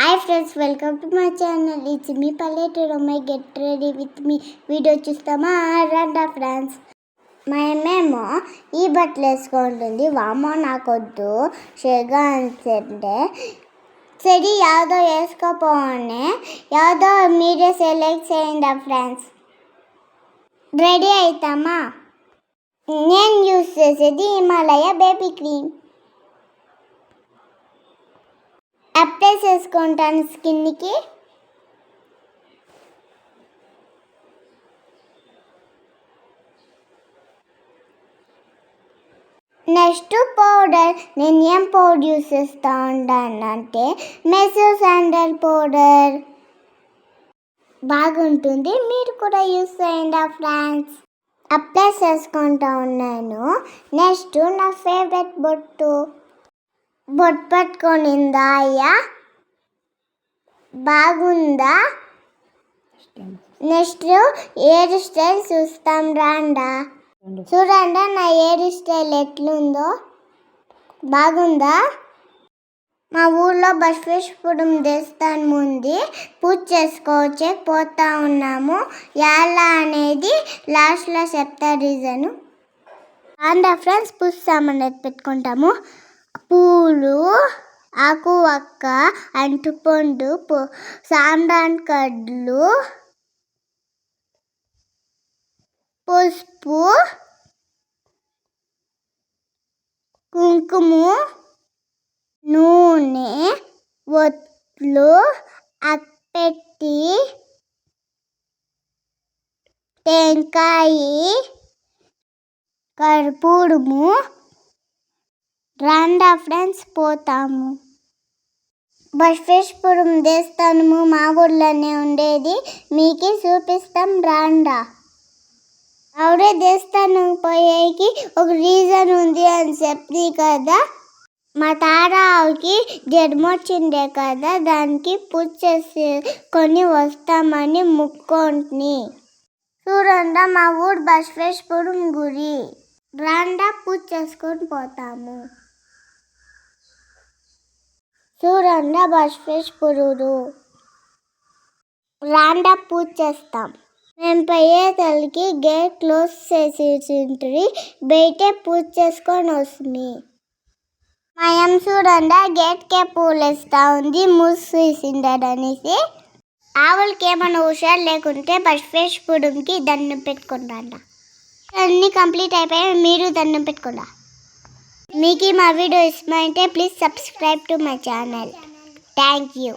Hi friends, welcome to my channel. It's me Palette Roma. Get ready with me. Video చూస్తామా రండా friends. మా అమ్మేమో ఈ బట్టలు వేసుకుంటుంది. వామో నాకొద్దు షేగా అంటే సరే యాదో వేసుకోపోనే యాదో మీరే సెలెక్ట్ చేయండి ఫ్రెండ్స్. రెడీ అవుతామా? నేను యూస్ చేసేది హిమాలయ బేబీ క్రీమ్. అప్లై చేసుకుంటాను స్కిన్కి. Next powder. నేను ఏం పౌడర్ యూస్ చేస్తూ ఉంటానంటే మెసో శాండల్ పౌడర్ బాగుంటుంది, మీరు కూడా యూస్ చేయండి ఫ్రెండ్స్. అప్లై చేసుకుంటూ ఉన్నాను. నెక్స్ట్ నా ఫేవరెట్ బొట్టు పట్టుకొనిందా అయ్యా, బాగుందా? నెక్స్ట్ హెయిర్ స్టైల్ చూస్తాం రాండా. చూడండి నా హెయిర్ స్టైల్ ఎట్లుందో, బాగుందా? మా ఊళ్ళో బసవేశ్వరం దేవస్థానం ఉంది, పూజ చేసుకోవచ్చే పోతా ఉన్నాము. ఎలా అనేది లాస్ట్లో చెప్తా రీజను. రాండా ఫ్రెండ్స్, పూజ సామాన్ పెట్టుకుంటాము. పూలు, ఆకు వక్క, అంటుపండు, సాంబ్రాన్ కడ్లు, పసుపు, కుంకుమ, నూనె, ఒట్లు, అప్పెట్టి, టెంకాయ, కర్పూరము. రాండా ఫ్రెండ్స్ పోతాము. బసవేశ్వరం దేవస్థానము మా ఊళ్ళోనే ఉండేది, మీకు చూపిస్తాం రాండా. ఆవిడే దేవస్థానం పోయేకి ఒక రీజన్ ఉంది అని చెప్తే కదా, మా తారావుకి జ్వరం వచ్చిండే కదా, దానికి పూజ చేసుకొని వస్తామని ముక్కొని. చూడండి మా ఊరు బసవేశ్వరం గుడి. రాండా పూజ చేసుకొని పోతాము. చూడండి బసవేశ్వరుడు. రాండా పూజ చేస్తాం. మేము పోయేతలకి గేట్ క్లోజ్ చేసి బయటే పూజ చేసుకొని వస్తుంది. మా అమ్మ చూడండి గేట్కే పూలు వేస్తూ ఉంది, మూసేసిండనేసి. ఆవులకి ఏమైనా హుషారు లేకుంటే బసవేశ్వరుడికి దండం పెట్టుకుంటాండ. అన్నీ కంప్లీట్ అయిపోయాయి, మీరు దండం పెట్టుకుంటా. మీకు మా వీడియో ఇష్టమైతే please subscribe to my channel. Thank you.